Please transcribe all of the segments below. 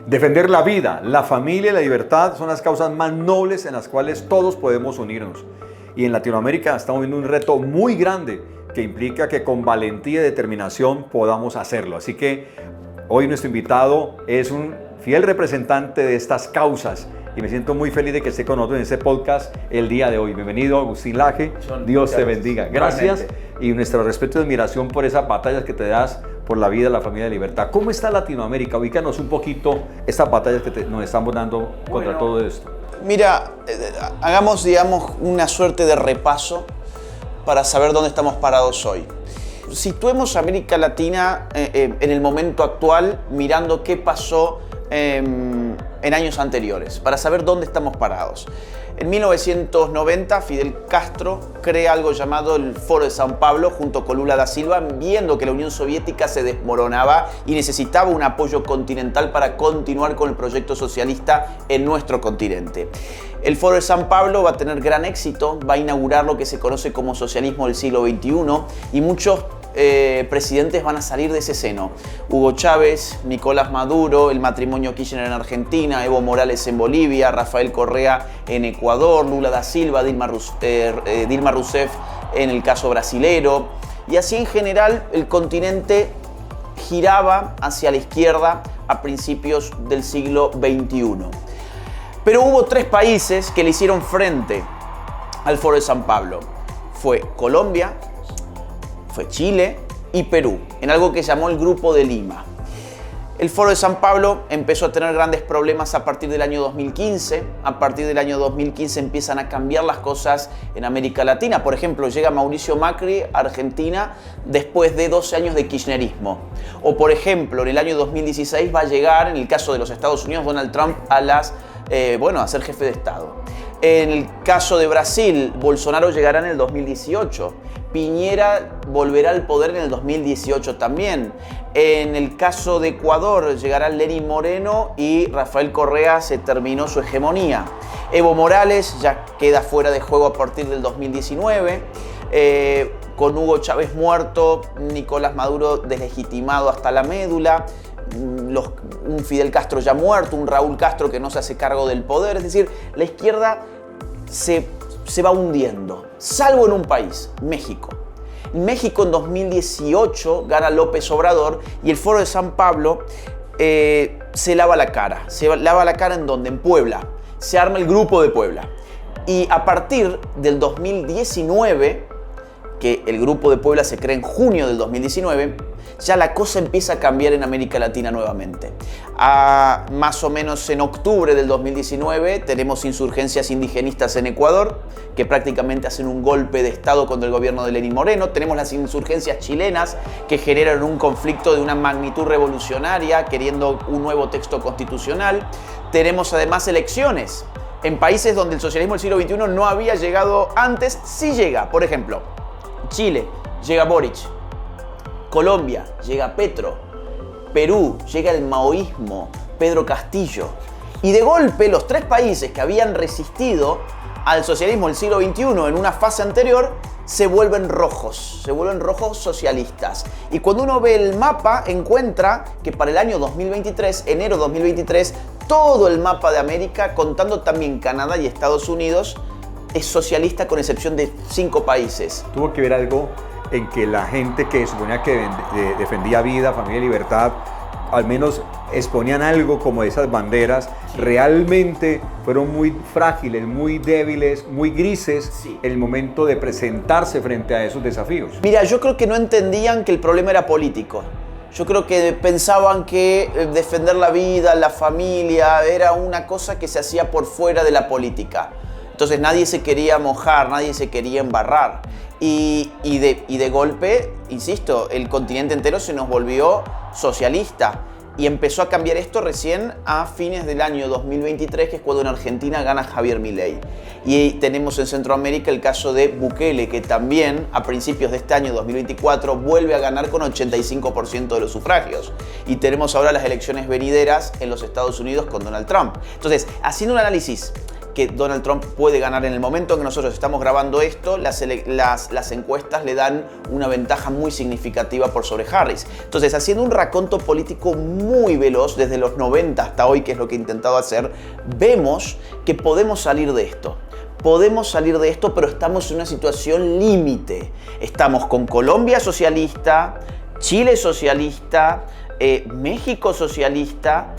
Defender la vida, la familia y la libertad son las causas más nobles en las cuales todos podemos unirnos. Y en Latinoamérica estamos viendo un reto muy grande que implica que con valentía y determinación podamos hacerlo. Así que hoy nuestro invitado es un fiel representante de estas causas y me siento muy feliz de que esté con nosotros en este podcast el día de hoy. Bienvenido, Agustín Laje. Dios te bendiga. Gracias y nuestro respeto y admiración por esas batallas que te das por la vida, la familia y la libertad. ¿Cómo está Latinoamérica? Ubícanos un poquito estas batallas que nos estamos dando contra todo esto. Mira, hagamos, digamos, una suerte de repaso para saber dónde estamos parados hoy. Situemos América Latina en el momento actual, mirando qué pasó en años anteriores, para saber dónde estamos parados. En 1990, Fidel Castro crea algo llamado el Foro de San Pablo junto con Lula da Silva, viendo que la Unión Soviética se desmoronaba y necesitaba un apoyo continental para continuar con el proyecto socialista en nuestro continente. El Foro de San Pablo va a tener gran éxito, va a inaugurar lo que se conoce como socialismo del siglo XXI y muchos presidentes van a salir de ese seno. Hugo Chávez, Nicolás Maduro, el matrimonio Kirchner en Argentina, Evo Morales en Bolivia, Rafael Correa en Ecuador, Lula da Silva, Dilma Rousseff en el caso brasilero. Y así en general el continente giraba hacia la izquierda a principios del siglo XXI. Pero hubo tres países que le hicieron frente al Foro de San Pablo. Fue Colombia, fue Chile y Perú, en algo que llamó el Grupo de Lima. El Foro de San Pablo empezó a tener grandes problemas a partir del año 2015. A partir del año 2015 empiezan a cambiar las cosas en América Latina. Por ejemplo, llega Mauricio Macri a Argentina después de 12 años de kirchnerismo. O por ejemplo, en el año 2016 va a llegar, en el caso de los Estados Unidos, Donald Trump a ser jefe de Estado. En el caso de Brasil, Bolsonaro llegará en el 2018. Piñera volverá al poder en el 2018 también. En el caso de Ecuador llegará Lenín Moreno y Rafael Correa se terminó su hegemonía. Evo Morales ya queda fuera de juego a partir del 2019. Con Hugo Chávez muerto, Nicolás Maduro deslegitimado hasta la médula. Un Fidel Castro ya muerto, un Raúl Castro que no se hace cargo del poder. Es decir, la izquierda se va hundiendo, salvo en un país, México. México en 2018 gana López Obrador y el Foro de San Pablo se lava la cara. Se lava la cara ¿en dónde? En Puebla. Se arma el Grupo de Puebla. Y a partir del 2019, que el Grupo de Puebla se crea en junio del 2019, ya la cosa empieza a cambiar en América Latina nuevamente. Más o menos en octubre del 2019 tenemos insurgencias indigenistas en Ecuador, que prácticamente hacen un golpe de Estado contra el gobierno de Lenín Moreno. Tenemos las insurgencias chilenas, que generan un conflicto de una magnitud revolucionaria, queriendo un nuevo texto constitucional. Tenemos además elecciones en países donde el socialismo del siglo XXI no había llegado antes, sí llega. Por ejemplo, Chile, llega Boric. Colombia, llega Petro. Perú, llega el maoísmo, Pedro Castillo. Y de golpe los tres países que habían resistido al socialismo del siglo XXI en una fase anterior se vuelven rojos socialistas. Y cuando uno ve el mapa encuentra que para el año 2023, enero 2023, todo el mapa de América, contando también Canadá y Estados Unidos, es socialista con excepción de 5 países. Tuvo que ver algo en que la gente que suponía que defendía vida, familia y libertad, al menos exponían algo como esas banderas, realmente fueron muy frágiles, muy débiles, muy grises en el momento de presentarse frente a esos desafíos. Mira, yo creo que no entendían que el problema era político. Yo creo que pensaban que defender la vida, la familia, era una cosa que se hacía por fuera de la política. Entonces nadie se quería mojar, nadie se quería embarrar. Y de golpe, insisto, el continente entero se nos volvió socialista. Y empezó a cambiar esto recién a fines del año 2023, que es cuando en Argentina gana Javier Milei. Y tenemos en Centroamérica el caso de Bukele, que también a principios de este año 2024 vuelve a ganar con 85% de los sufragios. Y tenemos ahora las elecciones venideras en los Estados Unidos con Donald Trump. Entonces, haciendo un análisis que Donald Trump puede ganar. En el momento en que nosotros estamos grabando esto, las encuestas le dan una ventaja muy significativa por sobre Harris. Entonces, haciendo un raconto político muy veloz desde los 90 hasta hoy, que es lo que he intentado hacer, vemos que podemos salir de esto. Podemos salir de esto, pero estamos en una situación límite. Estamos con Colombia socialista, Chile socialista, México socialista,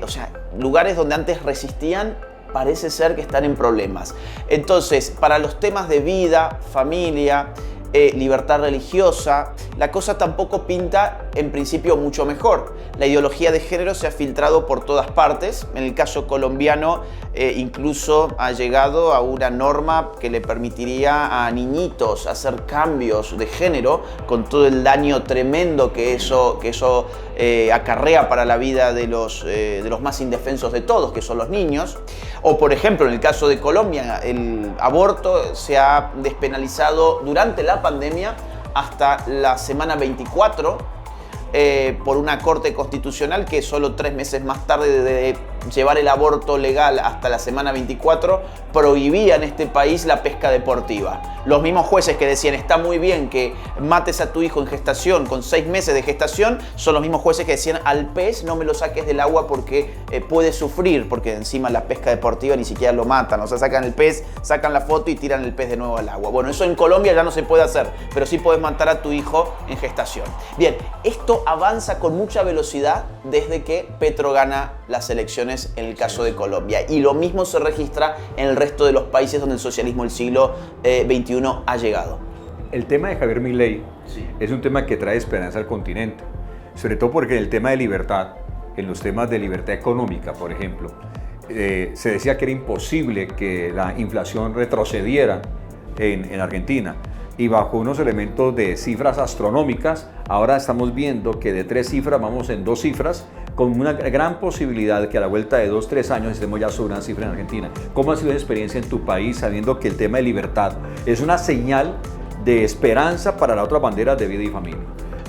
o sea, lugares donde antes resistían, parece ser que están en problemas. Entonces, para los temas de vida, familia, libertad religiosa, la cosa tampoco pinta en principio mucho mejor. La ideología de género se ha filtrado por todas partes. En el caso colombiano, incluso ha llegado a una norma que le permitiría a niñitos hacer cambios de género, con todo el daño tremendo que eso acarrea para la vida de los más indefensos de todos, que son los niños. O, por ejemplo, en el caso de Colombia, el aborto se ha despenalizado durante la pandemia hasta la semana 24 por una corte constitucional que solo 3 meses más tarde de llevar el aborto legal hasta la semana 24 prohibía en este país la pesca deportiva. Los mismos jueces que decían está muy bien que mates a tu hijo en gestación con 6 meses de gestación, son los mismos jueces que decían al pez no me lo saques del agua porque puede sufrir, porque encima la pesca deportiva ni siquiera lo matan, o sea, sacan el pez, sacan la foto y tiran el pez de nuevo al agua. Bueno, eso en Colombia ya no se puede hacer, pero sí puedes matar a tu hijo en gestación. Bien, esto avanza con mucha velocidad desde que Petro gana las elecciones en el caso de Colombia, y lo mismo se registra en el resto de los países donde el socialismo del siglo XXI ha llegado. El tema de Javier Milei es un tema que trae esperanza al continente, sobre todo porque en el tema de libertad, en los temas de libertad económica, por ejemplo, se decía que era imposible que la inflación retrocediera en Argentina, y bajo unos elementos de cifras astronómicas, ahora estamos viendo que de 3 cifras vamos en 2 cifras, con una gran posibilidad de que a la vuelta de 2-3 años estemos ya sobre una cifra en Argentina. ¿Cómo ha sido la experiencia en tu país sabiendo que el tema de libertad es una señal de esperanza para las otras banderas de vida y familia?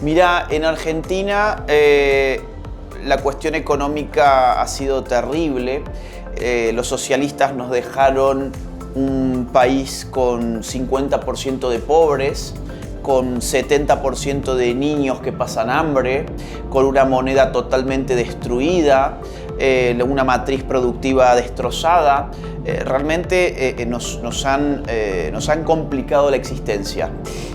Mira, en Argentina la cuestión económica ha sido terrible. Los socialistas nos dejaron un país con 50% de pobres, con 70% de niños que pasan hambre, con una moneda totalmente destruida, una matriz productiva destrozada. Realmente nos han complicado la existencia.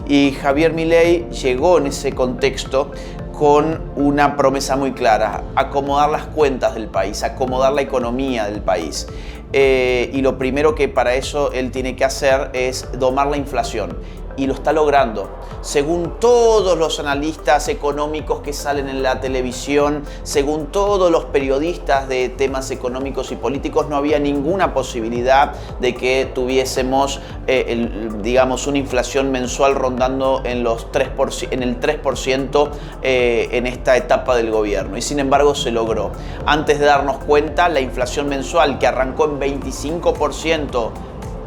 Y Javier Milei llegó en ese contexto con una promesa muy clara: acomodar las cuentas del país, acomodar la economía del país. Y lo primero que para eso él tiene que hacer es domar la inflación. Y lo está logrando. Según todos los analistas económicos que salen en la televisión, según todos los periodistas de temas económicos y políticos, no había ninguna posibilidad de que tuviésemos, digamos, una inflación mensual rondando en el 3% en esta etapa del gobierno. Y sin embargo se logró. Antes de darnos cuenta, la inflación mensual, que arrancó en 25%,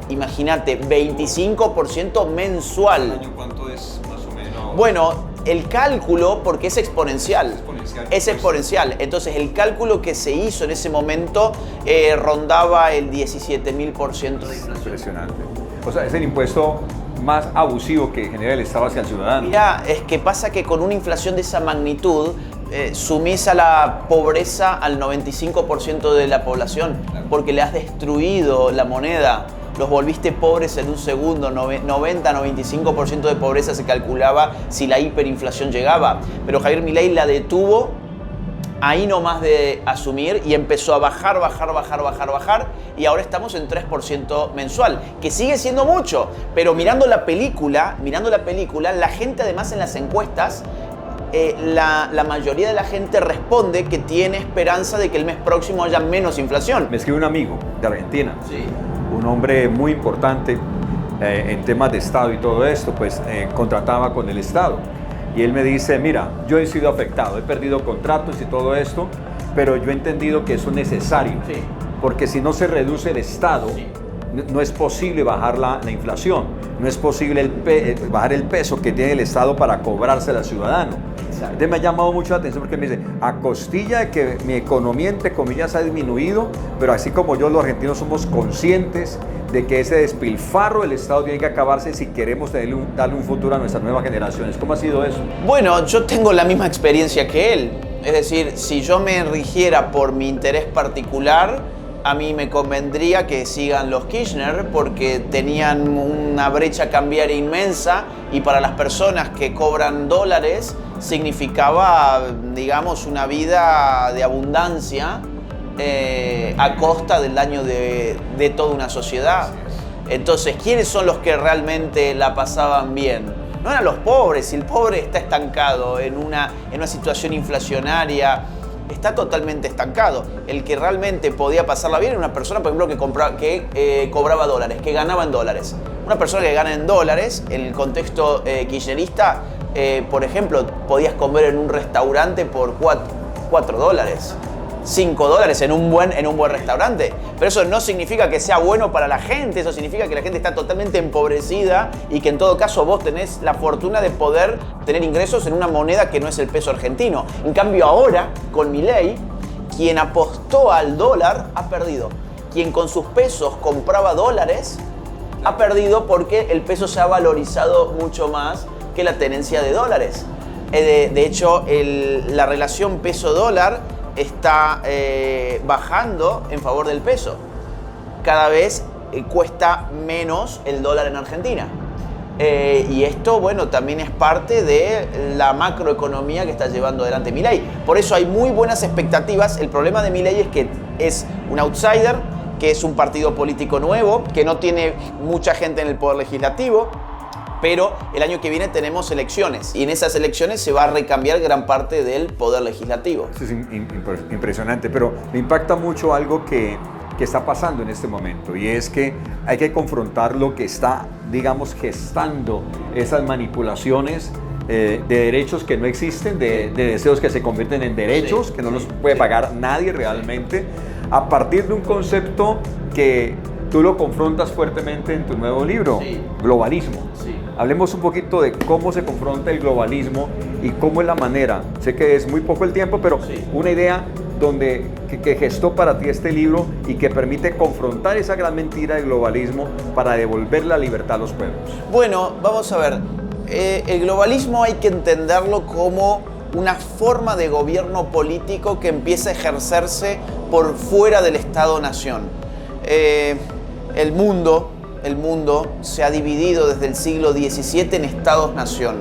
imagínate, 25% mensual. ¿Cuánto es más o menos? Bueno, el cálculo, porque es exponencial. Es exponencial. Entonces, el cálculo que se hizo en ese momento rondaba el 17.000% de inflación. Impresionante. O sea, es el impuesto más abusivo que genera el Estado hacia el ciudadano. Mira, es que pasa que con una inflación de esa magnitud, sumís a la pobreza al 95% de la población, porque le has destruido la moneda. Los volviste pobres en un segundo. 90-95% de pobreza se calculaba si la hiperinflación llegaba. Pero Javier Milei la detuvo ahí nomás de asumir y empezó a bajar. Y ahora estamos en 3% mensual, que sigue siendo mucho. Pero mirando la película, la gente además en las encuestas, la mayoría de la gente responde que tiene esperanza de que el mes próximo haya menos inflación. Me escribe un amigo de Argentina. Sí. Un hombre muy importante en temas de Estado y todo esto, pues contrataba con el Estado. Y él me dice, mira, yo he sido afectado, he perdido contratos y todo esto, pero yo he entendido que eso es necesario. Sí. Porque si no se reduce el Estado, sí, no es posible bajar la inflación, no es posible bajar el peso que tiene el Estado para cobrarse al ciudadano. Entonces me ha llamado mucho la atención porque me dice, a costilla de que mi economía, entre comillas, ha disminuido, pero así como yo, los argentinos somos conscientes de que ese despilfarro del Estado tiene que acabarse si queremos darle un futuro a nuestras nuevas generaciones. ¿Cómo ha sido eso? Bueno, yo tengo la misma experiencia que él. Es decir, si yo me rigiera por mi interés particular, a mí me convendría que sigan los Kirchner porque tenían una brecha cambiaria inmensa y para las personas que cobran dólares significaba, digamos, una vida de abundancia a costa del daño de toda una sociedad. Entonces, ¿quiénes son los que realmente la pasaban bien? No eran los pobres. Si el pobre está estancado en una situación inflacionaria, está totalmente estancado. El que realmente podía pasarla bien era una persona, por ejemplo, que cobraba dólares, que ganaba en dólares. Una persona que gana en dólares, en el contexto kirchnerista, por ejemplo, podías comer en un restaurante por $4, $5 en un buen restaurante. Pero eso no significa que sea bueno para la gente, eso significa que la gente está totalmente empobrecida y que en todo caso vos tenés la fortuna de poder tener ingresos en una moneda que no es el peso argentino. En cambio ahora, con Milei, quien apostó al dólar ha perdido. Quien con sus pesos compraba dólares ha perdido porque el peso se ha valorizado mucho más que la tenencia de dólares. De hecho, la relación peso-dólar está bajando en favor del peso. Cada vez cuesta menos el dólar en Argentina. Y esto, bueno, también es parte de la macroeconomía que está llevando adelante Milei. Por eso hay muy buenas expectativas. El problema de Milei es que es un outsider, que es un partido político nuevo, que no tiene mucha gente en el poder legislativo. Pero el año que viene tenemos elecciones y en esas elecciones se va a recambiar gran parte del poder legislativo. Eso es impresionante, pero me impacta mucho algo que está pasando en este momento y es que hay que confrontar lo que está, digamos, gestando esas manipulaciones de derechos que no existen, de deseos que se convierten en derechos, que no los puede pagar nadie realmente, a partir de un concepto que tú lo confrontas fuertemente en tu nuevo libro, globalismo. Hablemos un poquito de cómo se confronta el globalismo y cómo es la manera, sé que es muy poco el tiempo, pero una idea que gestó para ti este libro y que permite confrontar esa gran mentira del globalismo para devolver la libertad a los pueblos. Bueno, vamos a ver, el globalismo hay que entenderlo como una forma de gobierno político que empieza a ejercerse por fuera del Estado-nación. El mundo se ha dividido desde el siglo XVII en Estados-nación.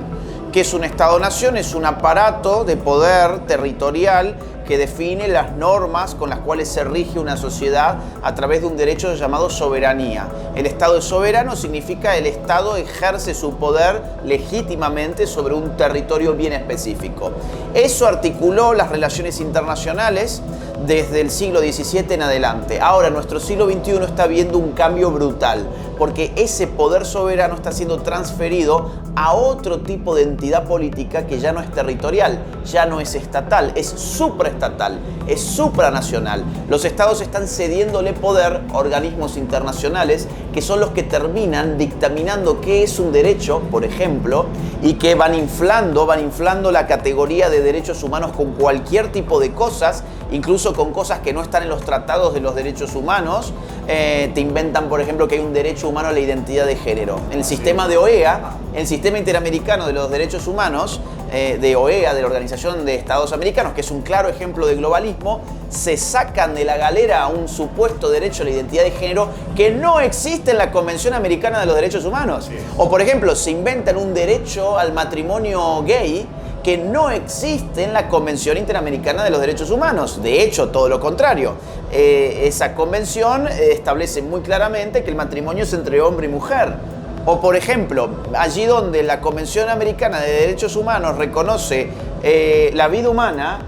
¿Qué es un Estado-nación? Es un aparato de poder territorial que define las normas con las cuales se rige una sociedad a través de un derecho llamado soberanía. El Estado es soberano, significa el Estado ejerce su poder legítimamente sobre un territorio bien específico. Eso articuló las relaciones internacionales desde el siglo XVII en adelante. Ahora, nuestro siglo XXI está viendo un cambio brutal, porque ese poder soberano está siendo transferido a otro tipo de entidad política que ya no es territorial, ya no es estatal, es supraestatal, es supranacional. Los estados están cediéndole poder a organismos internacionales que son los que terminan dictaminando qué es un derecho, por ejemplo, y que van inflando la categoría de derechos humanos con cualquier tipo de cosas, incluso con cosas que no están en los tratados de los derechos humanos. Te inventan, por ejemplo, que hay un derecho humano a la identidad de género. En el sistema de OEA, el Sistema Interamericano de los Derechos Humanos, de OEA, de la Organización de Estados Americanos, que es un claro ejemplo de globalismo, se sacan de la galera un supuesto derecho a la identidad de género que no existe en la Convención Americana de los Derechos Humanos. O, por ejemplo, se inventan un derecho al matrimonio gay que no existe en la Convención Interamericana de los Derechos Humanos. De hecho, todo lo contrario. Esa convención establece muy claramente que el matrimonio es entre hombre y mujer. O, por ejemplo, allí donde la Convención Americana de Derechos Humanos reconoce la vida humana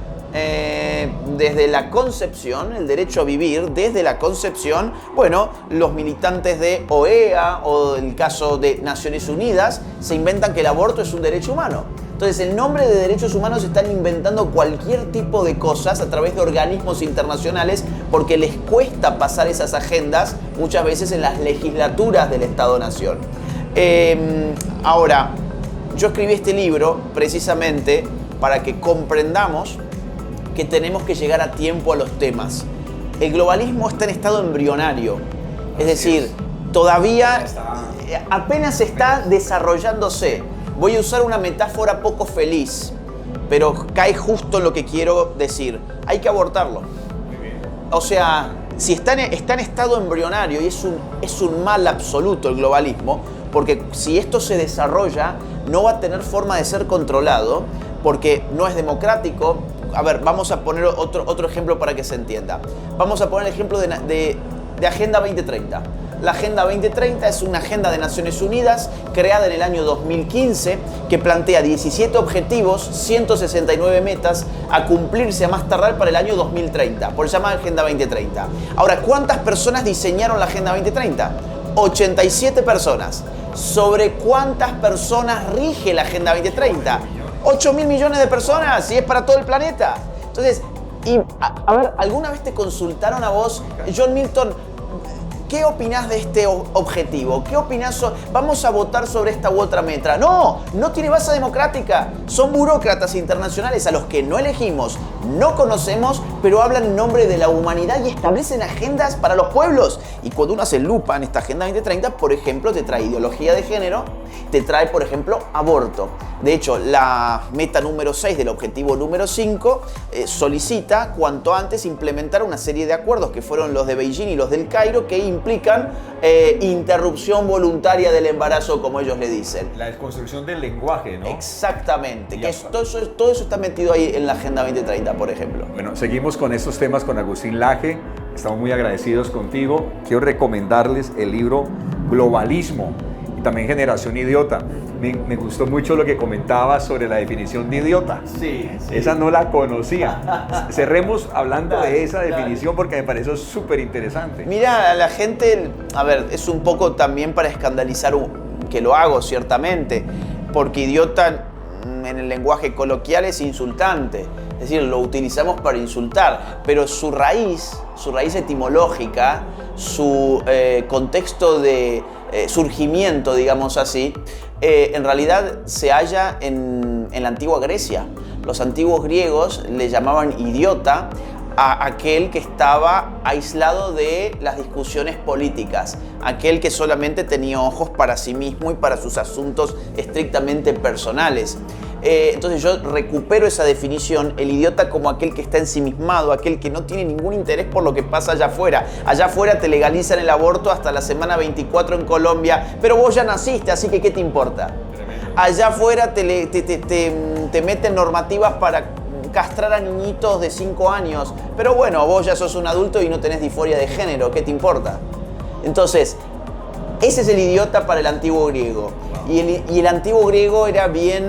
desde la concepción, el derecho a vivir desde la concepción, bueno, los militantes de OEA o el caso de Naciones Unidas se inventan que el aborto es un derecho humano. Entonces, en nombre de derechos humanos están inventando cualquier tipo de cosas a través de organismos internacionales porque les cuesta pasar esas agendas muchas veces en las legislaturas del Estado-Nación. Ahora, yo escribí este libro precisamente para que comprendamos que tenemos que llegar a tiempo a los temas. El globalismo está en estado embrionario, es decir, todavía apenas está desarrollándose. Voy a usar una metáfora poco feliz, pero cae justo en lo que quiero decir. Hay que abortarlo. O sea, si está en estado embrionario y es un mal absoluto el globalismo, porque si esto se desarrolla, no va a tener forma de ser controlado, porque no es democrático. A ver, vamos a poner otro ejemplo para que se entienda. Vamos a poner el ejemplo de Agenda 2030. La Agenda 2030 es una agenda de Naciones Unidas creada en el año 2015 que plantea 17 objetivos, 169 metas a cumplirse a más tardar para el año 2030. Por eso se llama Agenda 2030. Ahora, ¿cuántas personas diseñaron la Agenda 2030? 87 personas. ¿Sobre cuántas personas rige la Agenda 2030? 8.000 millones de personas y es para todo el planeta. Entonces, a ver, ¿alguna vez te consultaron a vos, John Milton, qué opinás de este objetivo? ¿Qué opinás? ¿Vamos a votar sobre esta u otra meta? No, no tiene base democrática. Son burócratas internacionales a los que no elegimos, no conocemos, pero hablan en nombre de la humanidad y establecen agendas para los pueblos. Y cuando uno hace lupa en esta Agenda 2030, por ejemplo, te trae ideología de género, te trae, por ejemplo, aborto. De hecho, la meta número 6 del objetivo número 5 solicita cuanto antes implementar una serie de acuerdos que fueron los de Beijing y los del Cairo que implican interrupción voluntaria del embarazo, como ellos le dicen. La desconstrucción del lenguaje, ¿no? Exactamente. Que todo eso está metido ahí en la Agenda 2030, por ejemplo. Bueno, seguimos con estos temas con Agustín Laje. Estamos muy agradecidos contigo. Quiero recomendarles el libro Globalismo y también Generación Idiota. Me gustó mucho lo que comentabas sobre la definición de idiota. Sí. Esa no la conocía. Cerremos hablando de esa definición porque me pareció súper interesante. Mira, a la gente, a ver, es un poco también para escandalizar, que lo hago ciertamente, porque idiota en el lenguaje coloquial es insultante. Es decir, lo utilizamos para insultar, pero su raíz etimológica, su contexto de surgimiento, digamos así, en realidad se halla en la antigua Grecia. Los antiguos griegos le llamaban idiota a aquel que estaba aislado de las discusiones políticas, aquel que solamente tenía ojos para sí mismo y para sus asuntos estrictamente personales. Entonces yo recupero esa definición, el idiota como aquel que está ensimismado, aquel que no tiene ningún interés por lo que pasa allá afuera. Allá afuera te legalizan el aborto hasta la semana 24 en Colombia, pero vos ya naciste, así que ¿qué te importa? Allá afuera te meten normativas para castrar a niñitos de 5 años, pero bueno, vos ya sos un adulto y no tenés disforia de género, ¿qué te importa? Entonces, ese es el idiota para el antiguo griego. Y el antiguo griego era bien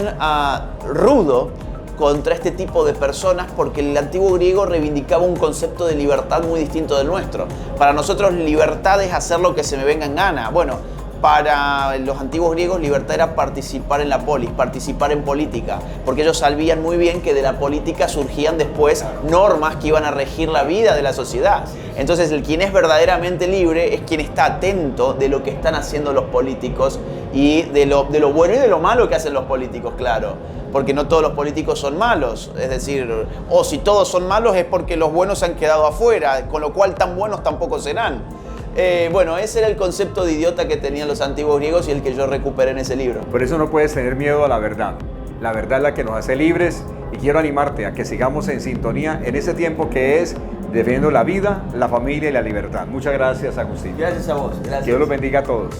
rudo contra este tipo de personas porque el antiguo griego reivindicaba un concepto de libertad muy distinto del nuestro. Para nosotros libertad es hacer lo que se me venga en gana. Bueno, para los antiguos griegos libertad era participar en la polis, participar en política, porque ellos sabían muy bien que de la política surgían después normas que iban a regir la vida de la sociedad. Entonces quien es verdaderamente libre es quien está atento de lo que están haciendo los políticos y de lo bueno y de lo malo que hacen los políticos, claro. Porque no todos los políticos son malos, es decir, o si todos son malos es porque los buenos se han quedado afuera, con lo cual tan buenos tampoco serán. Bueno, ese era el concepto de idiota que tenían los antiguos griegos y el que yo recuperé en ese libro. Por eso no puedes tener miedo a la verdad. La verdad es la que nos hace libres y quiero animarte a que sigamos en sintonía en ese tiempo que es defendiendo la vida, la familia y la libertad. Muchas gracias, Agustín. Gracias a vos. Gracias. Que Dios los bendiga a todos.